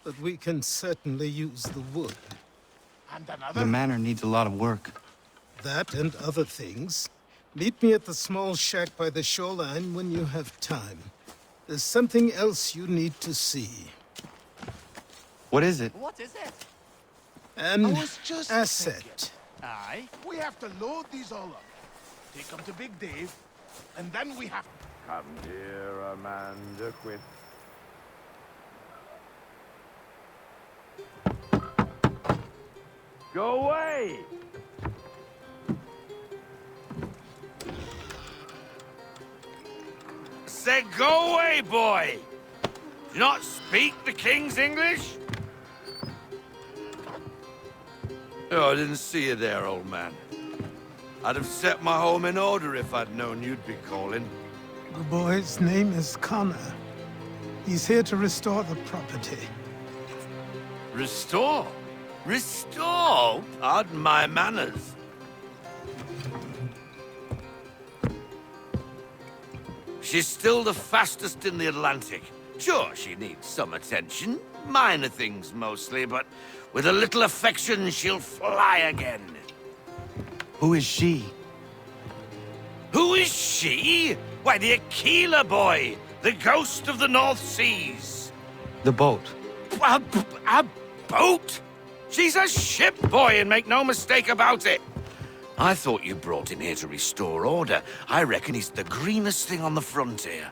but we can certainly use the wood. And another? The manor needs a lot of work. That and other things. Meet me at the small shack by the shoreline when you have time. There's something else you need to see. What is it? What is it? An I was just asset. Aye. We have to load these all up, take them to Big Dave, and then we have... Come here, Amanda Quinn. Go away! Said go away, boy! Do you not speak the King's English? Oh, I didn't see you there, old man. I'd have set my home in order if I'd known you'd be calling. The boy's name is Connor. He's here to restore the property. Restore? Restore? Pardon my manners. She's still the fastest in the Atlantic. Sure, she needs some attention. Minor things mostly, but with a little affection, she'll fly again. Who is she? Who is she? Why, the Aquila boy, the ghost of the North Seas. The boat. A boat? She's a ship boy, and make no mistake about it. I thought you brought him here to restore order. I reckon he's the greenest thing on the frontier.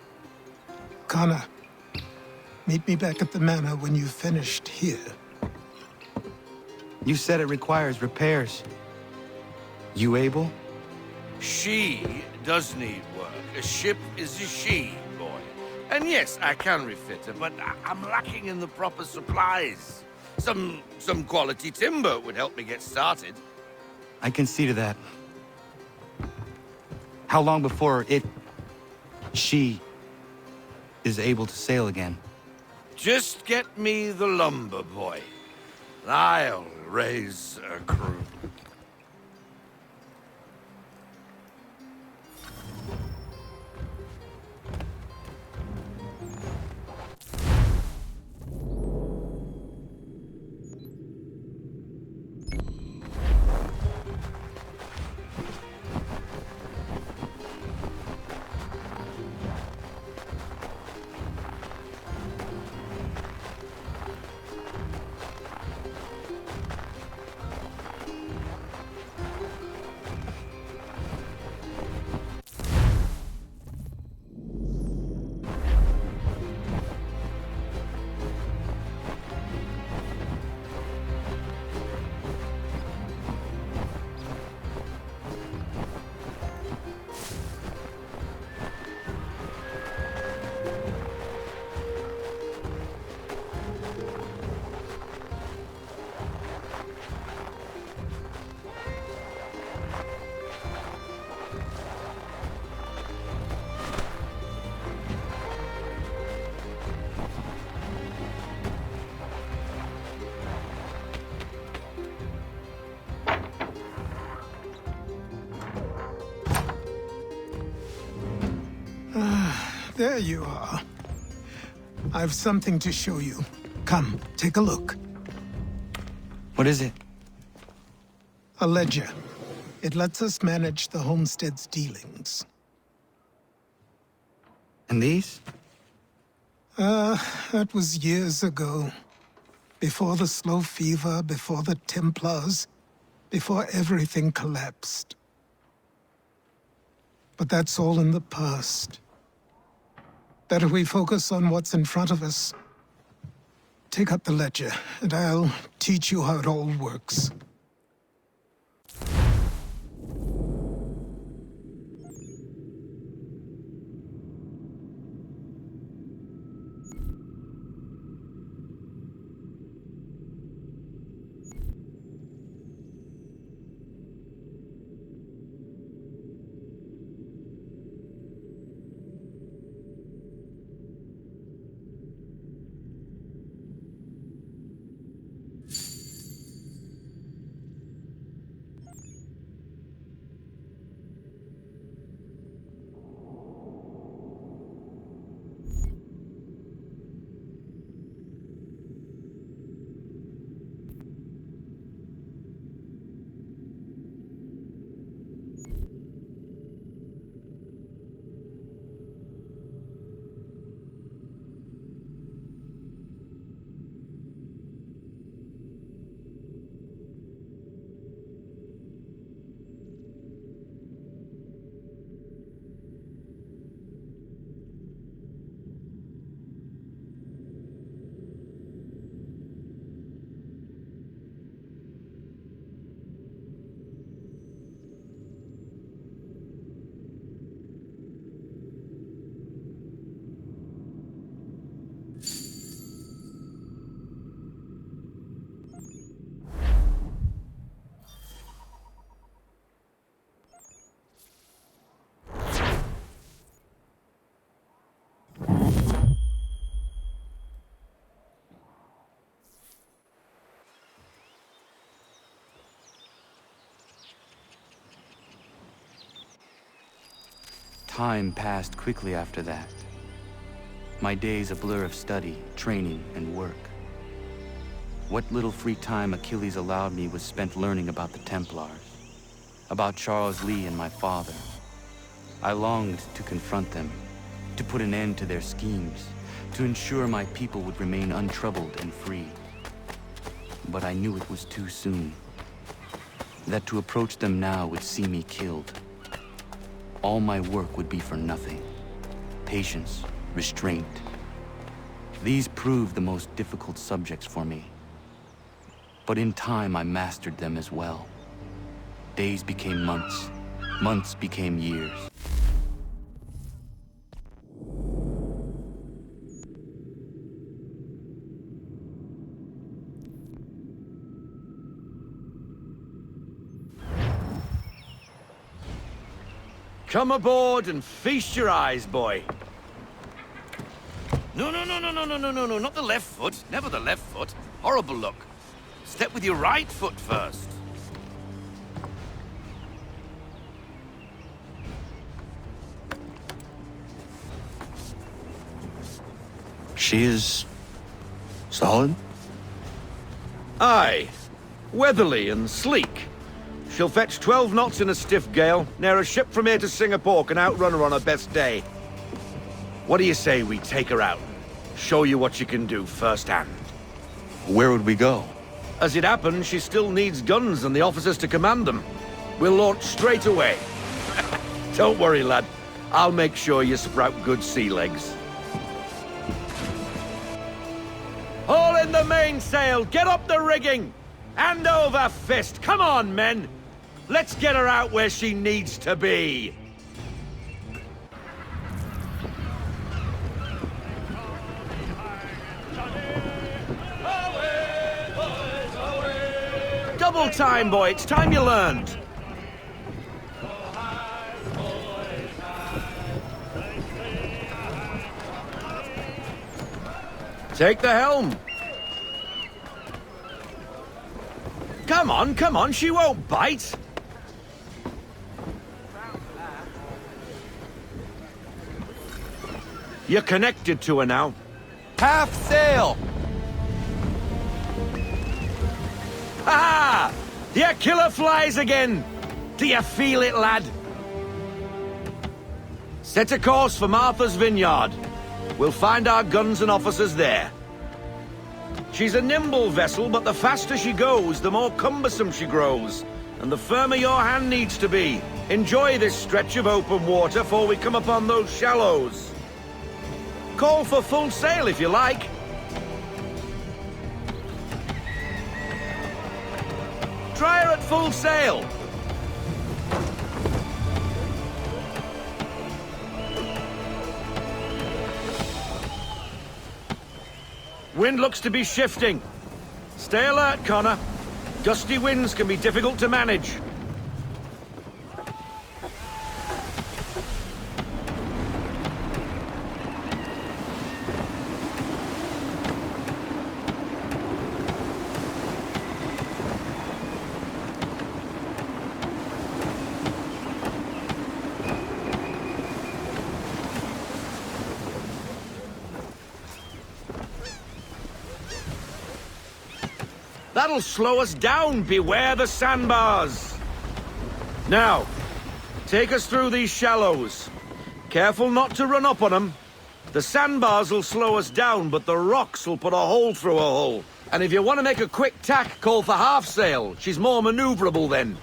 Connor, meet me back at the manor when you've finished here. You said it requires repairs. You able? She does need work. A ship is a she, boy. And yes, I can refit her, but I'm lacking in the proper supplies. Some quality timber would help me get started. I can see to that. How long before she is able to sail again? Just get me the lumber, boy. I'll raise a crew. There you are. I've something to show you. Come, take a look. What is it? A ledger. It lets us manage the homestead's dealings. And these? That was years ago. Before the slow fever, before the Templars, before everything collapsed. But that's all in the past. Better we focus on what's in front of us. Take up the ledger, and I'll teach you how it all works. Time passed quickly after that. My days a blur of study, training, and work. What little free time Achilles allowed me was spent learning about the Templars, about Charles Lee and my father. I longed to confront them, to put an end to their schemes, to ensure my people would remain untroubled and free. But I knew it was too soon, that to approach them now would see me killed. All my work would be for nothing. Patience, restraint. These proved the most difficult subjects for me. But in time, I mastered them as well. Days became months. Months became years. Come aboard and feast your eyes, boy. No, not the left foot. Never the left foot. Horrible look. Step with your right foot first. She is solid? Aye. Weatherly and sleek. She'll fetch 12 knots in a stiff gale. Ne'er a ship from here to Singapore can outrun her on her best day. What do you say we take her out? Show you what she can do firsthand. Where would we go? As it happens, she still needs guns and the officers to command them. We'll launch straight away. Don't worry, lad. I'll make sure you sprout good sea legs. Haul in the mainsail! Get up the rigging! Hand over fist! Come on, men! Let's get her out where she needs to be! Double time, boy. It's time you learned. Take the helm. Come on, she won't bite. You're connected to her now. Half sail! Ha! The killer flies again! Do you feel it, lad? Set a course for Martha's Vineyard. We'll find our guns and officers there. She's a nimble vessel, but the faster she goes, the more cumbersome she grows. And the firmer your hand needs to be. Enjoy this stretch of open water before we come upon those shallows. Call for full sail if you like. Try her at full sail. Wind looks to be shifting. Stay alert, Connor. Gusty winds can be difficult to manage. That'll slow us down. Beware the sandbars. Now, take us through these shallows. Careful not to run up on them. The sandbars will slow us down, but the rocks will put a hole through a hull. And if you want to make a quick tack, call for half sail. She's more maneuverable then.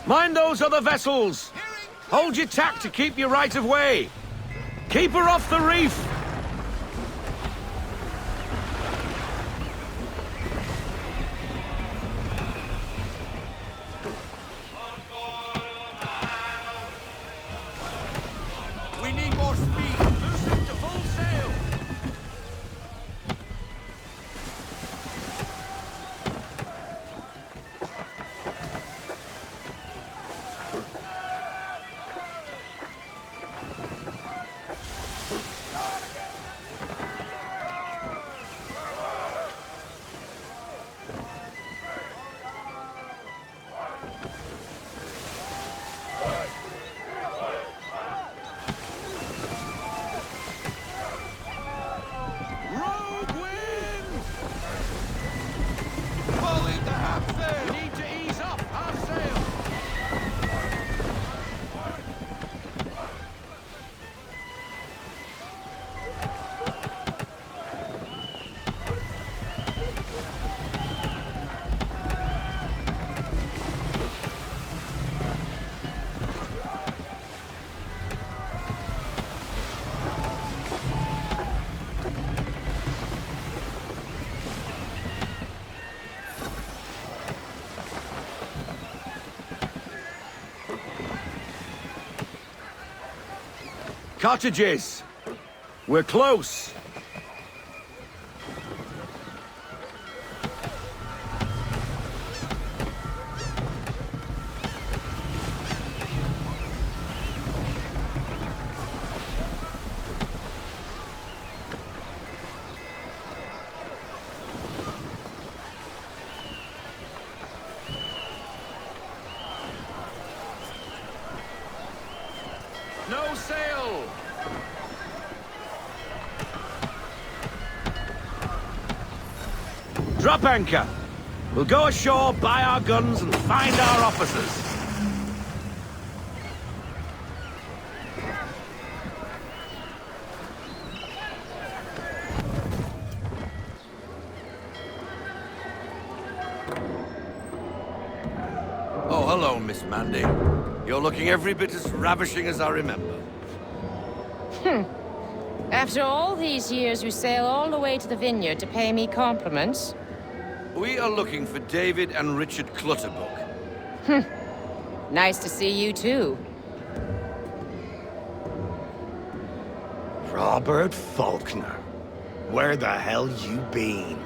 Mind those other vessels! Hold your tack to keep your right of way! Keep her off the reef! We need more speed! We need to ease up. Half sail. Cottages! We're close! No sail! Drop anchor. We'll go ashore, buy our guns, and find our officers. Oh, hello, Miss Mandy. You're looking every bit as ravishing as I remember. After all these years, you sail all the way to the vineyard to pay me compliments? We are looking for David and Richard Clutterbuck. Nice to see you, too. Robert Faulkner. Where the hell you been?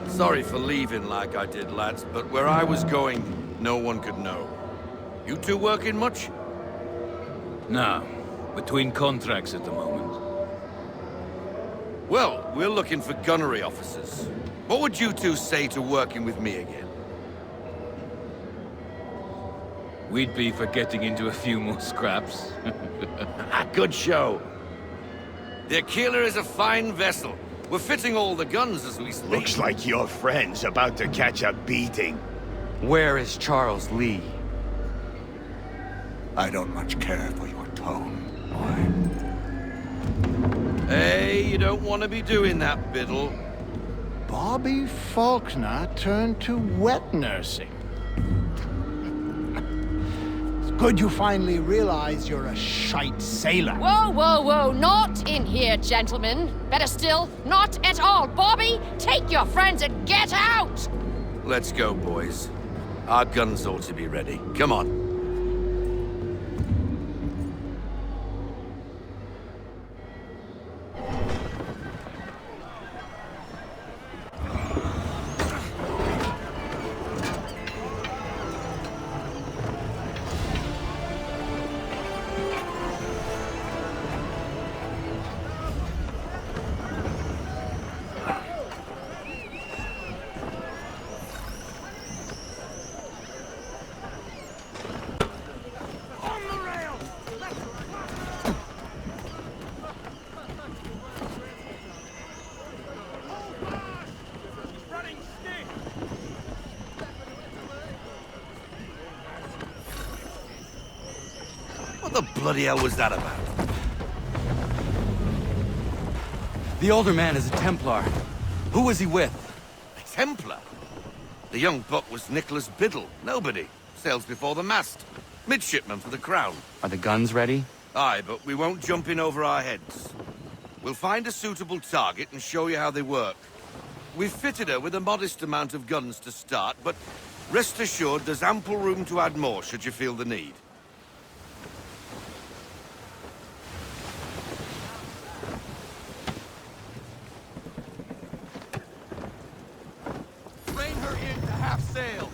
Sorry for leaving like I did, lads, but where I was going, no one could know. You two working much? No. Between contracts at the moment. Well, we're looking for gunnery officers. What would you two say to working with me again? We'd be for getting into a few more scraps. Good show. The Aquila is a fine vessel. We're fitting all the guns as we speak. Looks like your friend's about to catch a beating. Where is Charles Lee? I don't much care for your tone, boy. Hey, you don't want to be doing that, Biddle. Bobby Faulkner turned to wet nursing. It's good you finally realize you're a shite sailor. Whoa, whoa, whoa, not in here, gentlemen. Better still, not at all. Bobby, take your friends and get out! Let's go, boys. Our guns ought to be ready. Come on. What the bloody hell was that about? The older man is a Templar. Who was he with? A Templar? The young buck was Nicholas Biddle. Nobody. Sails before the mast. Midshipman for the Crown. Are the guns ready? Aye, but we won't jump in over our heads. We'll find a suitable target and show you how they work. We've fitted her with a modest amount of guns to start, but rest assured there's ample room to add more should you feel the need. Train her in to half sail.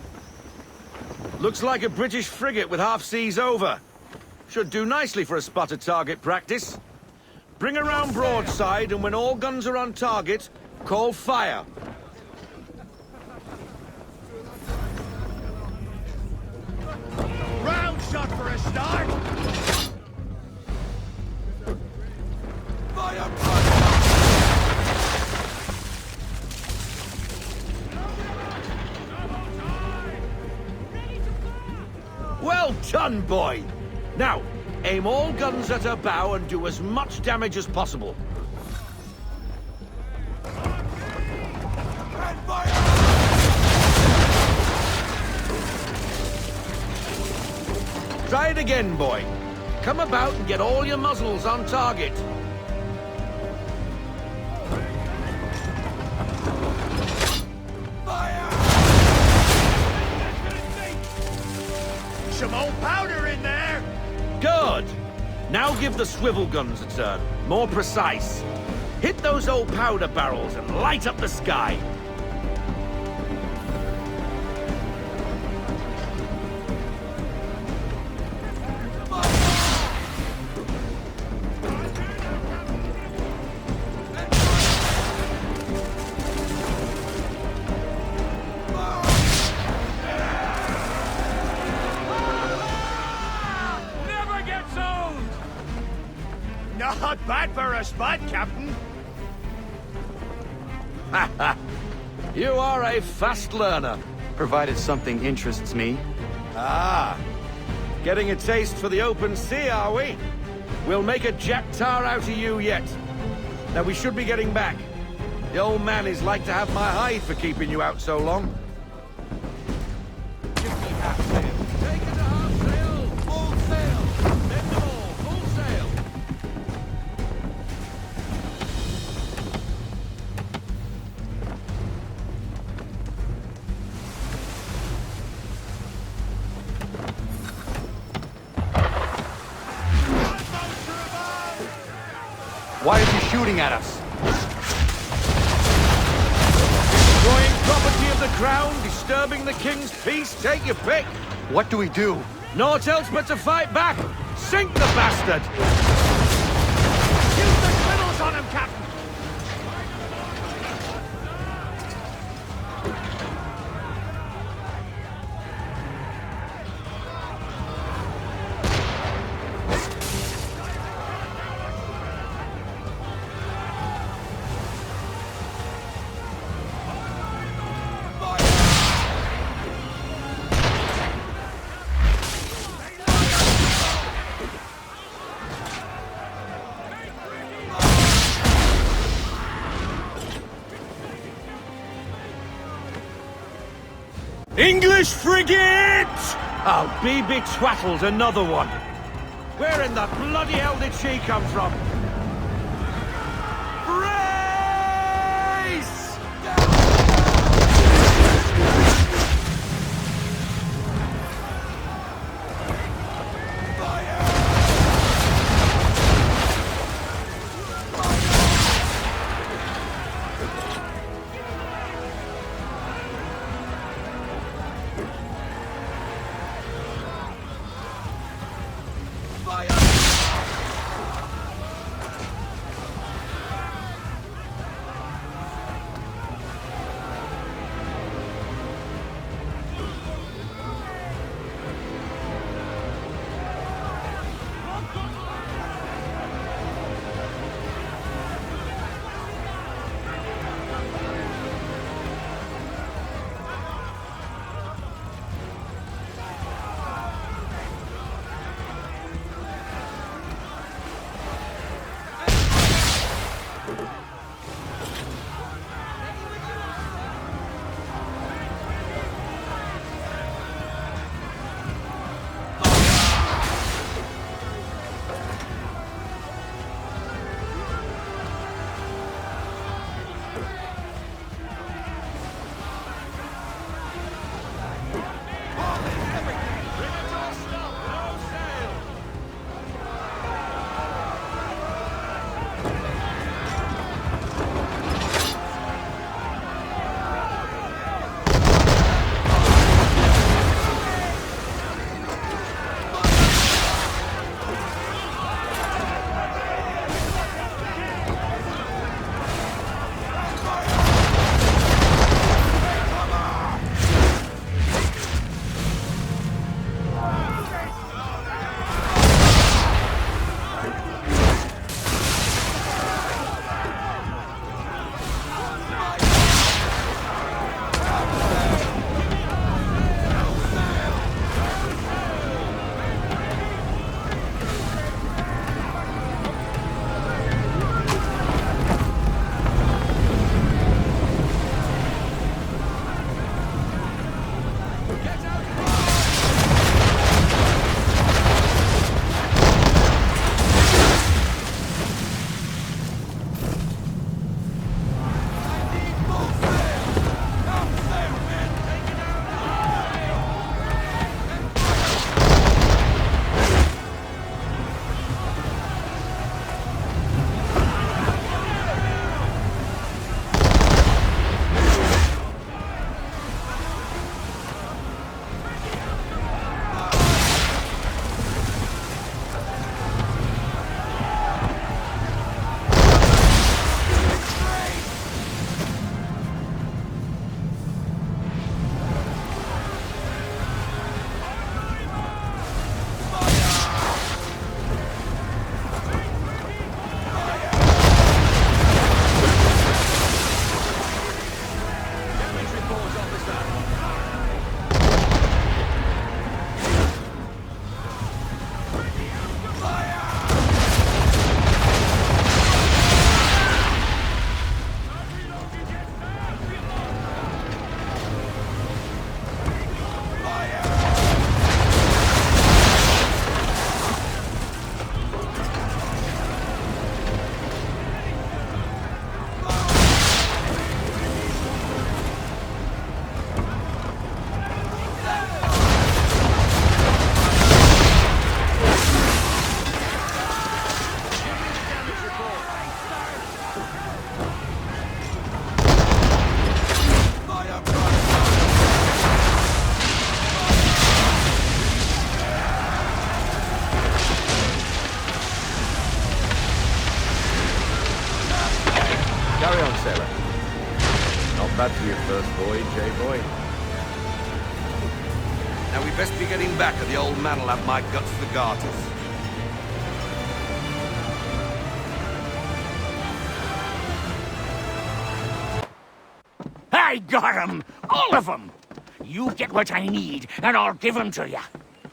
Looks like a British frigate with half seas over. Should do nicely for a spotted target practice. Bring her round broadside, and when all guns are on target, call fire. Round shot for a start. Fire! Well done, boy! Now, aim all guns at her bow and do as much damage as possible. Try it again, boy. Come about and get all your muzzles on target. Some old powder in there! Good! Now give the swivel guns a turn. More precise. Hit those old powder barrels and light up the sky. Not bad for a spud, Captain. You are a fast learner. Provided something interests me. Ah, getting a taste for the open sea, are we? We'll make a jack tar out of you yet. Now we should be getting back. The old man is like to have my hide for keeping you out so long. Give me half sail. Take it to half sail. Full sail. Bend them all. Full sail. Why is he shooting at us? Destroying property of the crown, disturbing the king's peace, take your pick. What do we do? Naught else but to fight back. Sink the bastard! Use the swimmels on him, Captain! English frigate! I'll be betwattled, another one. Where in the bloody hell did she come from? Brace! first voyage, eh, boy? Now we best be getting back, or the old man'll have my guts for garters. I got 'em! All of 'em! You get what I need, and I'll give 'em to you.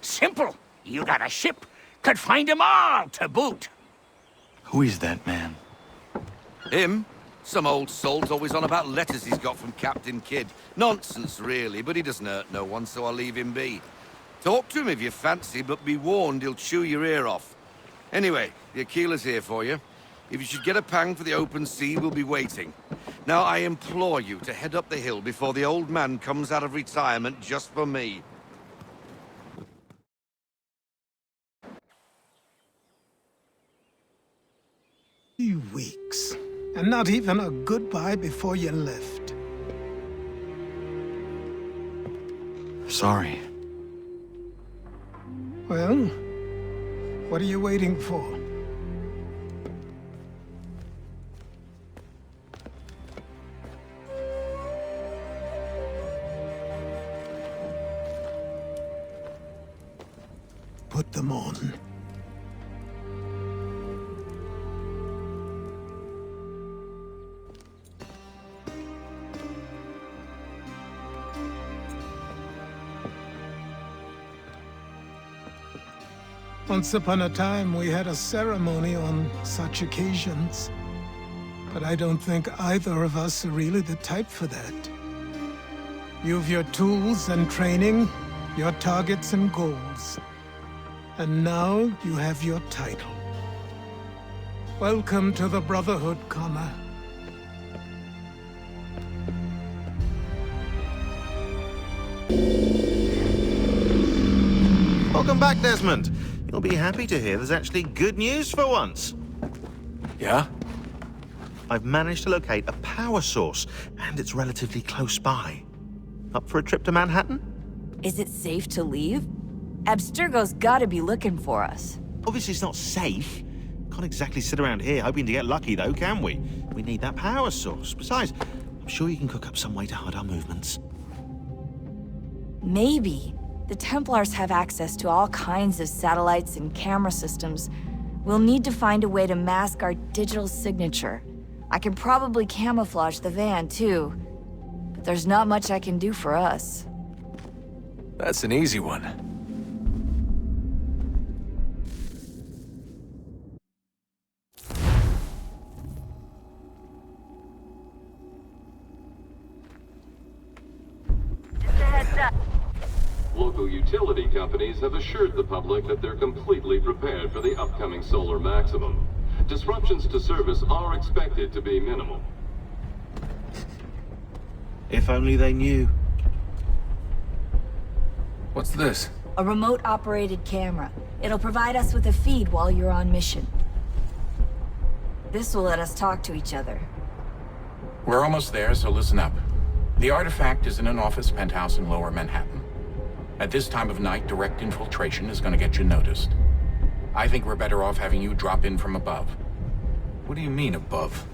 Simple. You got a ship, could find 'em all to boot. Who is that man? Him? Some old salt's always on about letters he's got from Captain Kidd. Nonsense, really, but he doesn't hurt no one, so I'll leave him be. Talk to him if you fancy, but be warned he'll chew your ear off. Anyway, the Aquila's here for you. If you should get a pang for the open sea, we'll be waiting. Now, I implore you to head up the hill before the old man comes out of retirement just for me. You weeks. And not even a goodbye before you left. Sorry. Well, what are you waiting for? Put them on. Once upon a time, we had a ceremony on such occasions. But I don't think either of us are really the type for that. You've your tools and training, your targets and goals. And now you have your title. Welcome to the Brotherhood, Connor. Welcome back, Desmond. You'll be happy to hear there's actually good news for once. Yeah? I've managed to locate a power source, and it's relatively close by. Up for a trip to Manhattan? Is it safe to leave? Abstergo's gotta be looking for us. Obviously it's not safe. Can't exactly sit around here hoping to get lucky, though, can we? We need that power source. Besides, I'm sure you can cook up some way to hide our movements. Maybe. The Templars have access to all kinds of satellites and camera systems. We'll need to find a way to mask our digital signature. I can probably camouflage the van, too. But there's not much I can do for us. That's an easy one. Just a heads up. Local utility companies have assured the public that they're completely prepared for the upcoming solar maximum. Disruptions to service are expected to be minimal. If only they knew. What's this? A remote-operated camera. It'll provide us with a feed while you're on mission. This will let us talk to each other. We're almost there, so listen up. The artifact is in an office penthouse in Lower Manhattan. At this time of night, direct infiltration is going to get you noticed. I think we're better off having you drop in from above. What do you mean, above?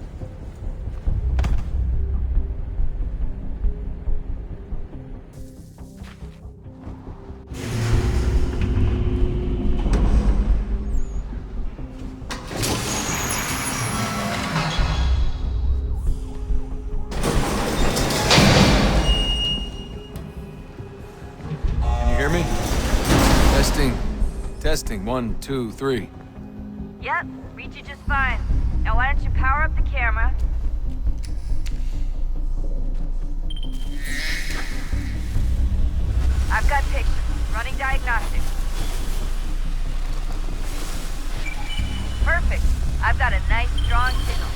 Testing, 1, 2, 3. Yep, read you just fine. Now why don't you power up the camera? I've got pictures. Running diagnostics. Perfect. I've got a nice, strong signal.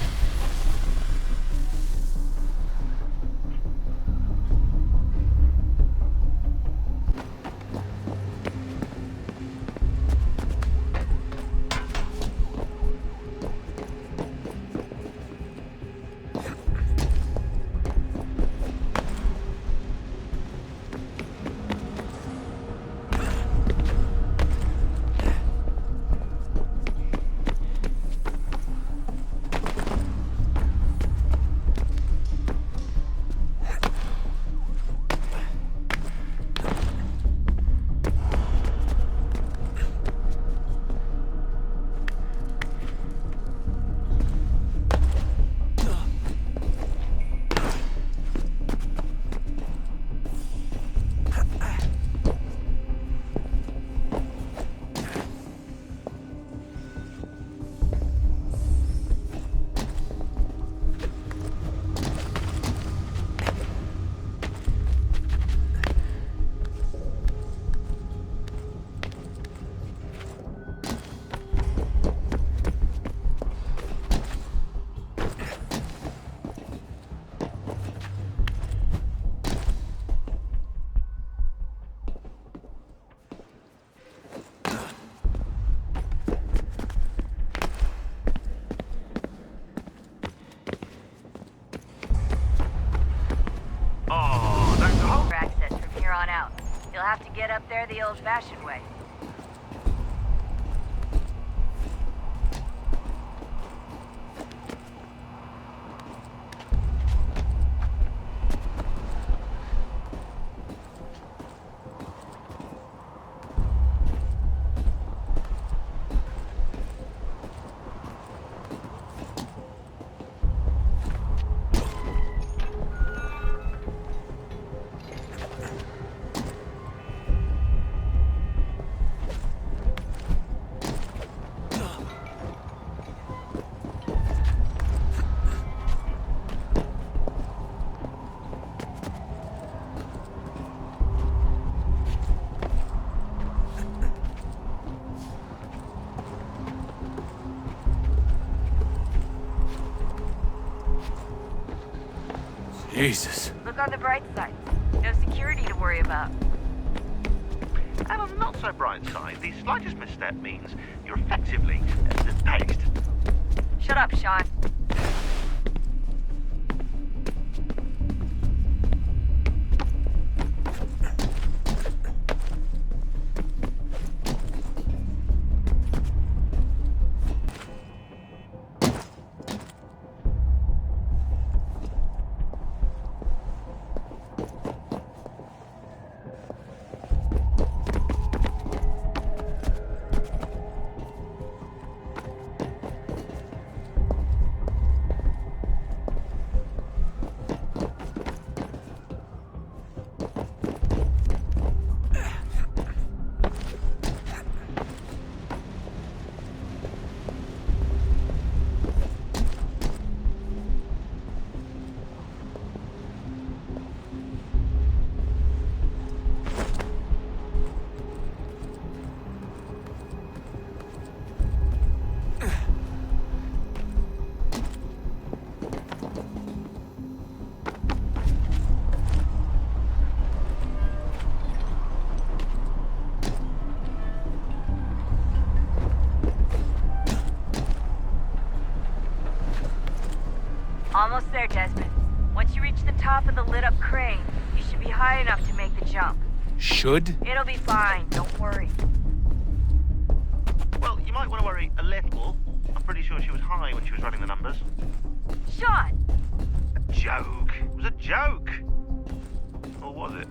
get up there the old-fashioned way. Jesus. Look on the bright side. No security to worry about. And on the not so bright side, the slightest misstep means you're effectively paced. Shut up, Sean. Almost there, Desmond. Once you reach the top of the lit-up crane, you should be high enough to make the jump. Should? It'll be fine, don't worry. Well, you might want to worry a little. I'm pretty sure she was high when she was running the numbers. Sean! A joke. It was a joke. Or was it?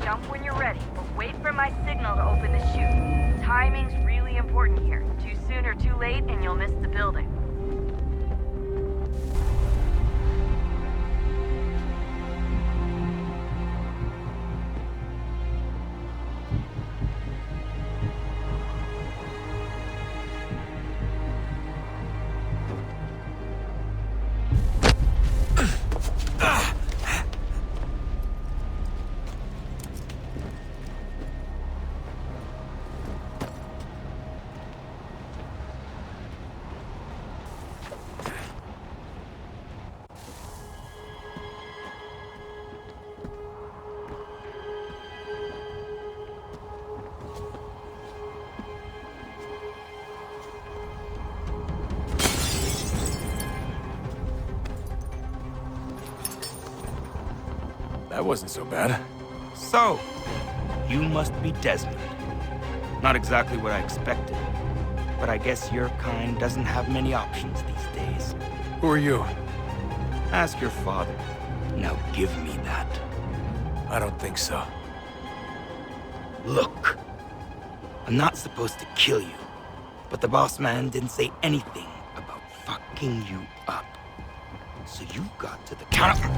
Jump when you're ready, but wait for my signal to open the chute. Timing's really important here. Too soon or too late, and you'll miss the building. That wasn't so bad. So, you must be Desmond. Not exactly what I expected, but I guess your kind doesn't have many options these days. Who are you? Ask your father. Now give me that. I don't think so. Look, I'm not supposed to kill you, but the boss man didn't say anything about fucking you up. So you got to the counter.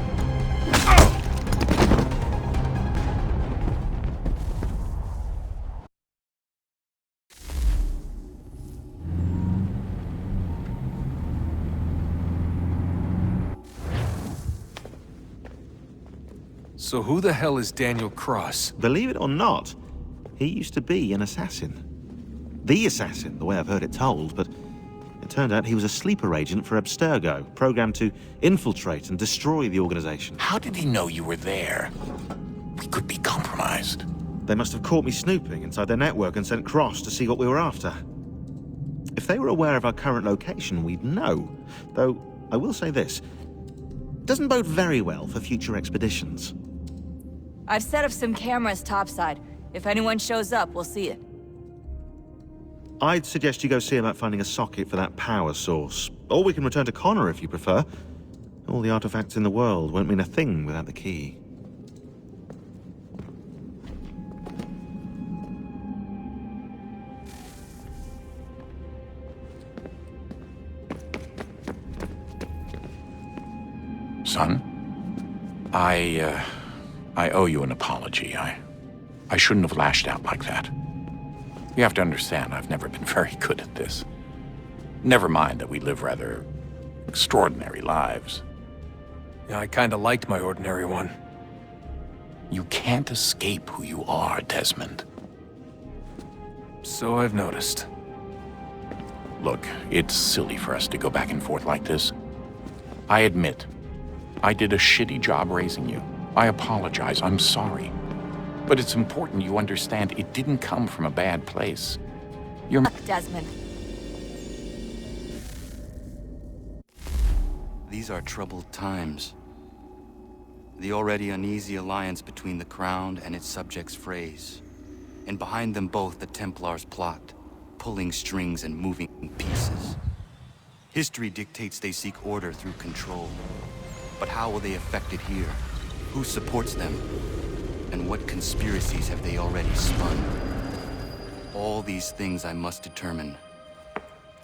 So who the hell is Daniel Cross? Believe it or not, he used to be an assassin. The assassin, the way I've heard it told, but it turned out he was a sleeper agent for Abstergo, programmed to infiltrate and destroy the organization. How did he know you were there? We could be compromised. They must have caught me snooping inside their network and sent Cross to see what we were after. If they were aware of our current location, we'd know. Though, I will say this. It doesn't bode very well for future expeditions. I've set up some cameras topside. If anyone shows up, we'll see it. I'd suggest you go see about finding a socket for that power source. Or we can return to Connor if you prefer. All the artifacts in the world won't mean a thing without the key. Son, I owe you an apology. I shouldn't have lashed out like that. You have to understand, I've never been very good at this. Never mind that we live rather extraordinary lives. Yeah, I kinda liked my ordinary one. You can't escape who you are, Desmond. So I've noticed. Look, it's silly for us to go back and forth like this. I admit, I did a shitty job raising you. I apologize, I'm sorry. But it's important you understand it didn't come from a bad place. You're... Desmond. These are troubled times. The already uneasy alliance between the Crown and its subjects frays. And behind them both the Templars plot, pulling strings and moving pieces. History dictates they seek order through control. But how will they affect it here? Who supports them? And what conspiracies have they already spun? All these things I must determine.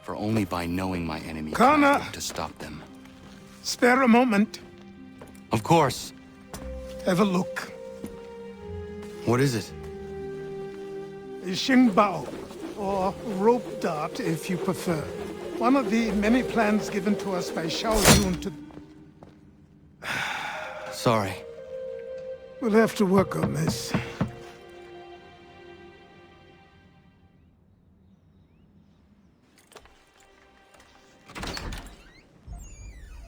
For only by knowing my enemy can I hope to stop them. Spare a moment. Of course. Have a look. What is it? A Xingbao, or rope dart if you prefer. One of the many plans given to us by Xiao Yun to... Sorry. We'll have to work on this.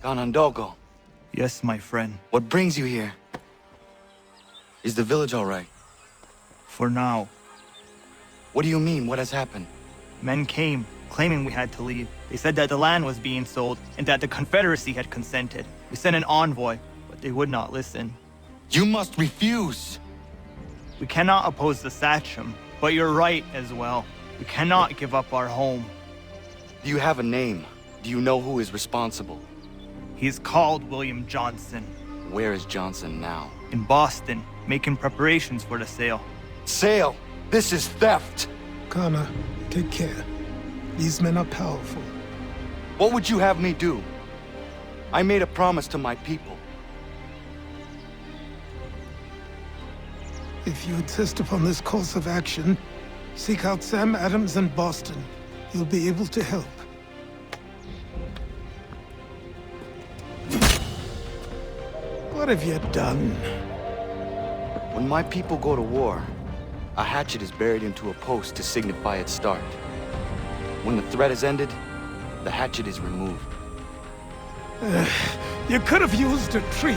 Ganondogo. Yes, my friend. What brings you here? Is the village all right? For now. What do you mean? What has happened? Men came, claiming we had to leave. They said that the land was being sold, and that the Confederacy had consented. We sent an envoy, but they would not listen. You must refuse! We cannot oppose the Sachem, but you're right as well. We cannot give up our home. Do you have a name? Do you know who is responsible? He is called William Johnson. Where is Johnson now? In Boston, making preparations for the sale. Sale? This is theft! Connor, take care. These men are powerful. What would you have me do? I made a promise to my people. If you insist upon this course of action, seek out Sam Adams in Boston. He'll be able to help. What have you done? When my people go to war, a hatchet is buried into a post to signify its start. When the threat is ended, the hatchet is removed. You could have used a tree.